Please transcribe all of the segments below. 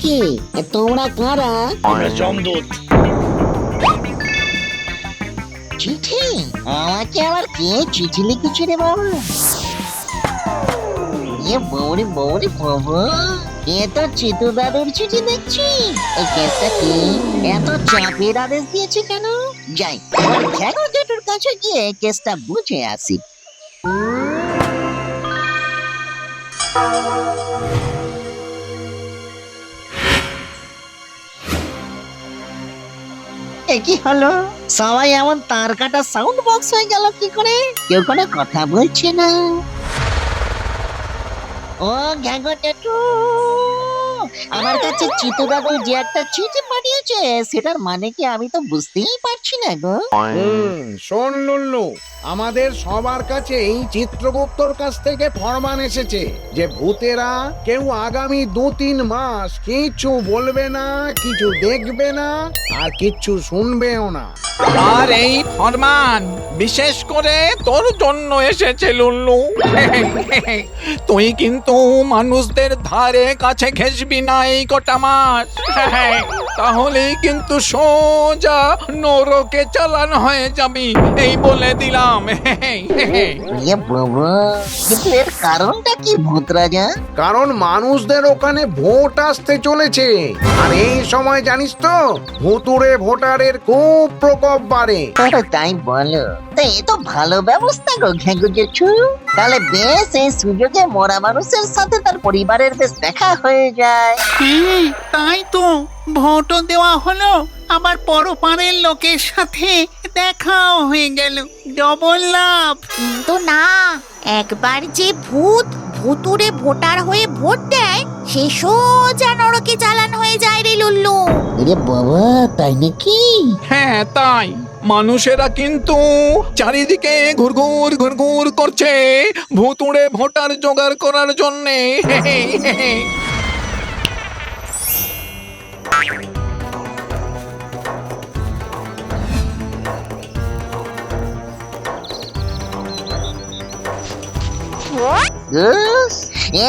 কি তোমরা কারা? আমরা জমদূত। চিঠি? আমাকে আবার কে চিঠি লিখেছে রে বাবা? বৌরি বৌরি বাবা, এ তো চিতু দাদুর চিঠি দেখছি। এই কেসটা কি এত চাপের আদেশ দিয়েছে কেন? যাই খ্যাগো জেঠুর কাছে গিয়ে কেসটা বুঝে আসি। কি হলো? সবাই এমন তার কাটা সাউন্ড বক্স হয়ে গেল কি করে? কেউ কোনো কথা বলছে না। ও ঘ্যাগো জেঠু, আমার কাছে চিতু দাদু যে একটা চিঠি পাঠিয়েছে সেটার মানে কি আমি তো বুঝতেই পারছি না গো। শোন লুল্লু, আমাদের সবার কাছেই চিত্রগুপ্তর কাছ থেকে ফরমান এসেছে যে ভূতেরা কেউ আগামী 2-3 মাস কিছু বলবে না, কিছু দেখবে না, আর কিচ্ছু শুনবেও না। আর এই ফরমান বিশেষ করে তোর জন্য এসেছে লুল্লু। তুই কিন্তু মানুষদের ধারে কাছে ঘেসবি না এই কটা মাস, তাহলেই কিন্তু সোজা নরকে চালান হয়ে যাবি, এই বলে দিলাম। কিন্তু এর কারণটা কি ভূত রাজা? কারণ মানুষদের ওখানে ভোট আসতে চলেছে, আর এই সময় জানিস তো ভুতুড়ে ভোটারের খুব প্রকোপ বাড়ে। তাই বলো? তা এ তো ভালো ব্যবস্থা গো ঘ্যাগো জেঠু। তাহলে বেশ এই সুযোগে মরা মানুষের সাথে তার পরিবারের বেশ দেখা হয়ে যায়। তাই তো ভোটও দেওয়া হলো, আবার পরপারের লোকের সাথে দেখাও হয়ে গেল, ডবল লাভ। কিন্তু না, একবার যে ভুতুড়ে ভোটার হয়ে ভোট দেয় সে সোজা নরকে চালান হয়ে যায় রে লুল্লু। আরে বাবা, তাই নাকি? হ্যাঁ তাই, মানুষেরা কিন্তু চারিদিকে ঘুরঘুর ঘুরঘুর করছে ভুতুড়ে ভোটার জোগাড় করার জন্যে।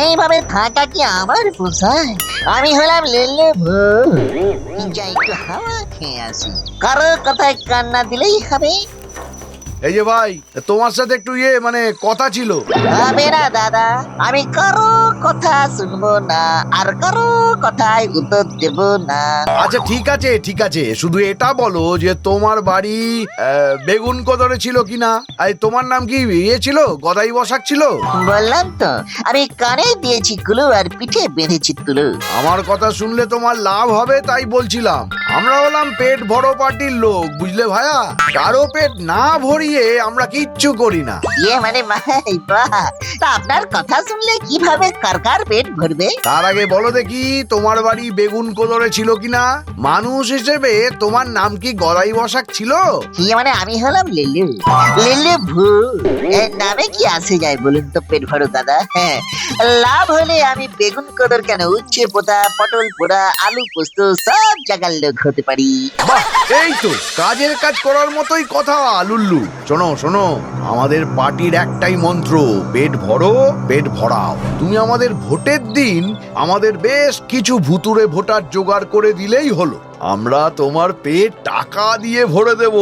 এইভাবে থাকা কি আমার পোষায়? আমি হলাম লেলে ভূত। যাই একটু হাওয়া খেয়ে আসি। কারো কথায় কান্না দিলেই হবে? এই যে ভাই, তোমার সাথে একটু কথা ছিল। হবে না দাদা, আমি কারো কথা শুনবো না, আর কারো কথায় উত্তর দেব না। আচ্ছা ঠিক আছে, শুধু এটা বলো যে তোমার বাড়ি বেগুন কদরে ছিল কিনা? আর তোমার নাম কি ছিল? গদাই বসাক ছিল? বললাম তো, আমি কানে দিয়েছি কুলু আর পিঠে বেঁধেছি তুলু। আমার কথা শুনলে তোমার লাভ হবে তাই বলছিলাম। আমরা হলাম পেট ভরো পার্টির লোক, বুঝলে ভাইয়া? কারো পেট না ভরিয়ে আমরা কিচ্ছু করি না। মানে ভাই বাহ, তা আপনার কথা শুনলে কিভাবে কার পেট ভরবে? তার আগে বলো দেখি তোমার বাড়ি বেগুন কদরে ছিল কিনা? মানুষ হিসেবে তোমার নাম কি গদাই বসাক ছিল? মানে আমি হলাম লেলু ভূত। এর নামে কি আসে যায় বলুন তো পেট ভরো দাদা? হ্যাঁ, লাভ হলে আমি বেগুন কদর কেন, উচ্ছে পোতা, পটল পোড়া, আলু পোস্ত সব জায়গার লোক হতে পারি। বাহ, এই তো কাজের কাজ করার মতোই কথা লুল্লু। শোনো, আমাদের পার্টির একটাই মন্ত্র, পেট ভরো পেট ভরাও। তুমি আমাদের ভোটের দিন আমাদের বেশ কিছু ভুতুড়ে ভোটার জোগাড় করে দিলেই হলো, আমরা তোমার পেট টাকা দিয়ে ভরে দেব।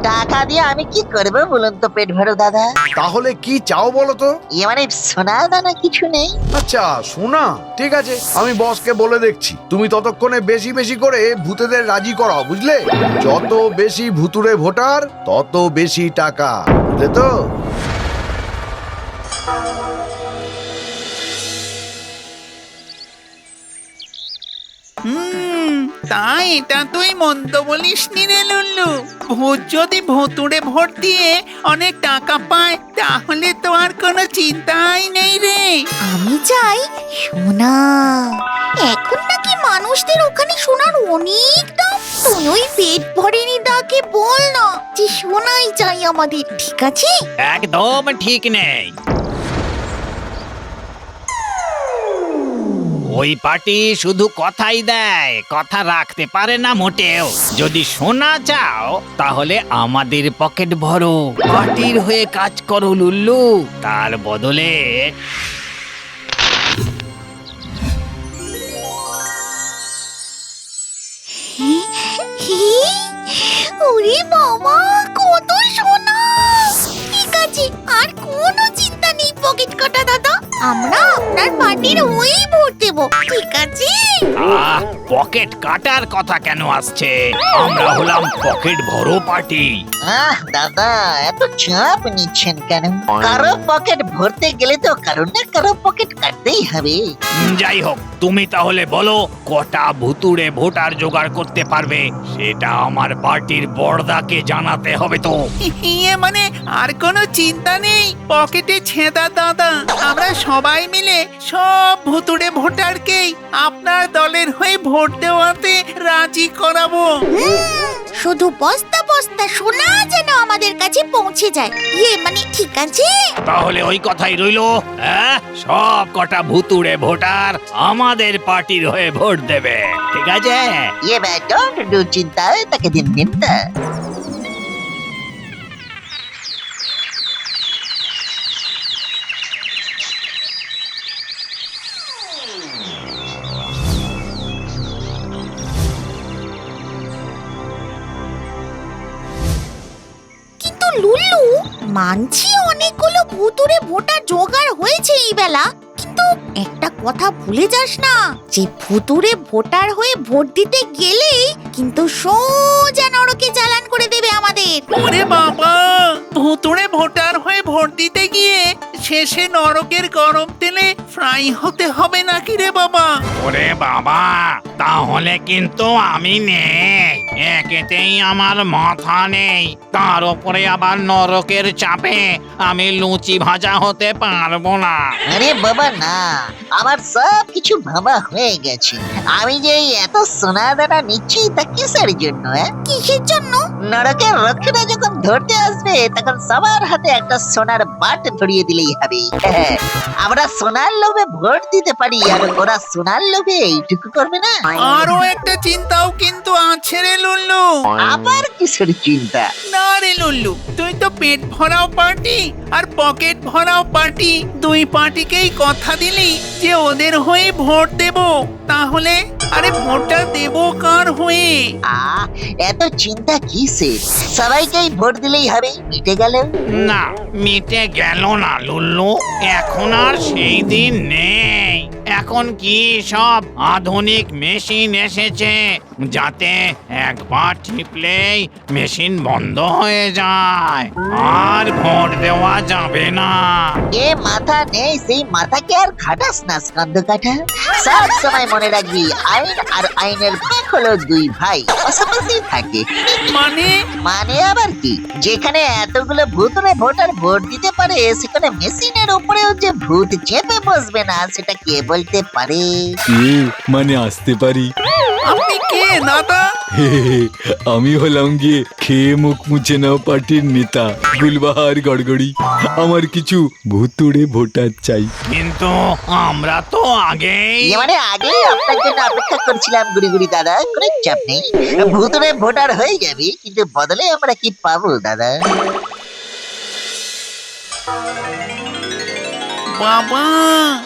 টাকা দিয়ে আমি কি করবো বলুন তো পেট ভরো দাদা? তাহলে কি চাও বলো তো? মানে সোনা দানা কিছু নেই? আচ্ছা সোনা, ঠিক আছে, আমি বসকে বলে দেখছি। তুমি ততক্ষণে বেশি বেশি করে ভূতেদের রাজি করাও, বুঝলে? যত বেশি ভুতুড়ে ভোটার তত বেশি টাকা, বুঝলে তো? তাই এটা তুই মন্দ বলিস নি রে লুল্লু। ভূত যদি ভুতুড়ে ভোট দিয়ে অনেক টাকা পায় তাহলে তো আর কোনো চিন্তাই নেই রে। আমি চাই সোনা। এখন নাকি মানুষদের ওখানে সোনার অনেক দাম। তুই ওই পেট ভরেনি ডাকে বল না যে সোনাই চাই আমাদের, ঠিক আছে? একদম ঠিক নেই। ওই পার্টি শুধু কথাই দেয়, কথা রাখতে পারে না মোটেও। যদি সোনা চাও তাহলে আমাদের পকেট ভরো, পার্টির হয়ে কাজ করো লুল্লু। তার বদলে ওরে বাবা, কত সোনা! ঠিক আছে, আর কোনো চিন্তা নেই পকেট কাটা দাদা, আমরা আপনার পার্টির ওই ভোট দেবো, ঠিক আছে? পকেট কাটার কথা কেন আসছে? আমরা হলাম পকেট ভরো পার্টি। দাদা, এত চাপ নিচ্ছেন কেন? কারো পকেট ভরতে গেলে তো কারো না কারো পকেট কাটতেই হবে। যাই হোক, তুমি তাহলে বলো কটা ভুতুড়ে ভোটার জোগাড় করতে পারবে, সেটা আমার পার্টির বড়দাকে জানাতে হবে তো। ইয়ে মানে আর কোনো চিন্তা নেই পকেটে ছেঁদা দাদা, আমরা সবাই মিলে সব ভুতুড়ে ভোটারকেই আপনার দলের হয়ে ভোট দেওয়াতে রাজি করাবো। শুধু বস্তা বস্তা সোনা যেন আমাদের কাছে পৌঁছে যায়, মানে ঠিক আছে? তাহলে ওই কথাই রইলো, সব কটা ভুতুড়ে ভোটার আমাদের পার্টির হয়ে ভোট দেবে, ঠিক আছে? ডোন্ট ডু চিন্তা, তাকে দিন নিমতা। কিন্তু লুল্লু, মানছি অনেকগুলো ভুতুড়ে ভোটার জোগাড় হয়েছে এই বেলা, কিন্তু একটা কথা ভুলে যাস না, যে ভুতুড়ে ভোটার হয়ে ভোট দিতে গেলেই কিন্তু সোজা নরকে চালান করে দেবে আমাদের। ওরে বাবা, ভুতুড়ে ভোটার হয়ে ভোট দিতে গিয়ে শেষে নরকের গরম তেলে ফ্রাই হতে হবে নাকি রে বাবা? ওরে বাবা, তাহলে কিন্তু আমি নেই, একেতেই আমার মাথা নেই, তার উপরে আবার নরকের চাপে আমি লুচি ভাজা হতে পারবো না। আরে বাবা না, আমার সব কিছু ভাবা হয়ে গেছে। আমি যে এত সোনা দানা নিচ্ছি তা কিসের জন্য? কিসের জন্য? নরকের রক্ষীরা যখন ধরতে আসবে তখন সবার হাতে একটা সোনার বাট ধরিয়ে দিলেই হবে। আমরা সোনার লোভে ভোট দিতে পারি, আর ওরা সোনার লোভে এইটুকু করবে না। আরো একটা চিন্তাও কিন্তু আছে রে লুল্লু। আবার কিসের চিন্তা? না রে লুল্লু, তুই তো পেট ভরাও পার্টি আর পকেট ভরাও পার্টি, দুই পার্টিকেই কথা দিলি যে ওদের হয়ে ভোট দেব, তাহলে আরে ভোটটা দেব কার হয়ে? এত চিন্তা কিসের? সবাইকেই ভোট দিলেই হবে, মিটে গেল। না, মিটে গেল না লুল্লু, এখন আর সেই দিন নেই। এখন কি সব আধুনিক মেশিন এসেছে, যাতে একবার টিপলেই মেশিন বন্ধ হয়ে যায়, আর ভোট দেওয়া যাবে না। এ মাথা নেই, সেই মাথাকে আর খাটাস না স্কন্ধ কাটা। সব সময় মনে রাখবি, আইন আর আইনের ভাগ হলো দুই ভাই, পাশাপাশি থাকে। মানে আবার কি? যেখানে এতগুলো ভূতুড়ে ভোটার ভোট দিতে পারে, সেখানে মেশিনের উপরেও যে ভূত চেপে বসবে না, সেটা কে বলতে পারে? মানে আসতে পারি? আপনি কে দাদা? আমি হলাম গিয়ে খেয়ে মুখ মুছে নাও পার্টির নেতা গুলবাহার গড়গড়ি। আমার কিছু ভুতুড়ে ভোটার চাই। কিন্তু আমরা তো আগেই মানে আগেই আপনার জন্য অপেক্ষা করছিলাম গুড়ি দাদা, কোনো চাপ নেই। ভূতুড়ে ভোটার হয়ে যাবে, কিন্তু বদলে আমরা কি পাবো দাদা? বাবা,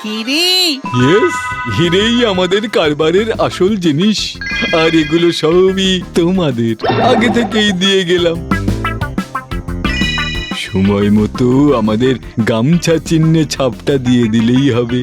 হিরে! ইয়েস, হিরেই আমাদের কারবারের আসল জিনিস, আর এগুলো সবই তোমাদের আগে থেকেই দিয়ে গেলাম। সময় মতো আমাদের গামছা চিহ্নে ছাপটা দিয়ে দিলেই হবে।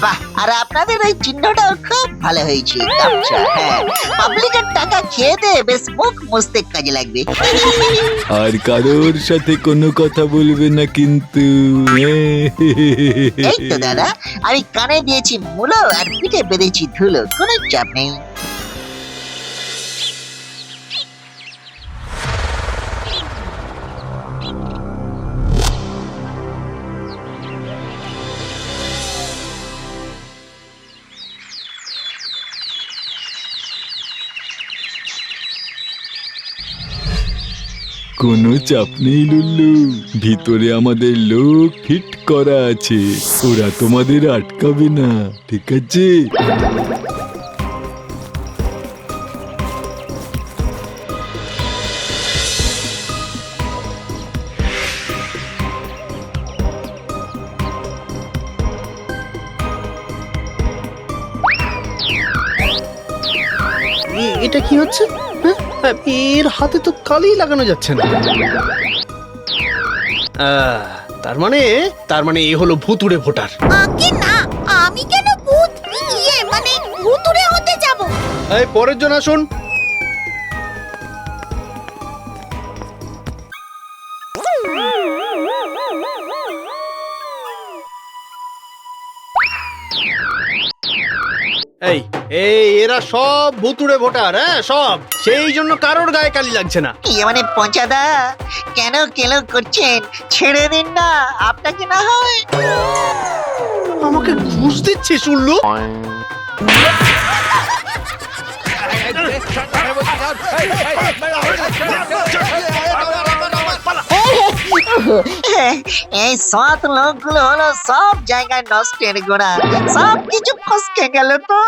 বাহ, আর আপনাদের ওই চিহ্নটাও খুব ভালো হয়েছে, গামছা। হ্যাঁ, পাবলিকের টাকা খেয়ে দে বেশ মুখ মুছতে কাজে লাগবে। আর কারোর সাথে কোনো কথা বলবে না কিন্তু। এই তো দাদা, আমি কানে দিয়েছি মুলো আর পিঠে বেঁধেছি ধুলো, কোনো চাপ নেই। কোনো চাপ নেই লুল্লু, ভিতরে আমাদের লোক ফিট করা আছে, ওরা তোমাদের আটকাবে না, ঠিক আছে? এটা কি হচ্ছে? এর হাতে তো কালি লাগানো যাচ্ছে না। তার মানে এ হলো ভুতুড়ে ভোটার। আগে না, আমি কেন ভূত মানে ভুতুড়ে হতে যাব? এই পরের জন আসুন। এই এই এরা সব ভুতুড়ে ভোটার, হ্যাঁ সব। সেই জন্য কারোর গায়ে কালি লাগছে না। মানে পঞ্চাদা কেন কেন করছেন? ছেড়ে দিন না, আপনাকে না হয়। আমাকে ঘুষ দিচ্ছিস উল্লু? এই সৎ লোকগুলো হলো সব জায়গায় নষ্টের গোড়া, সব কিছু ফসকে গেল তো।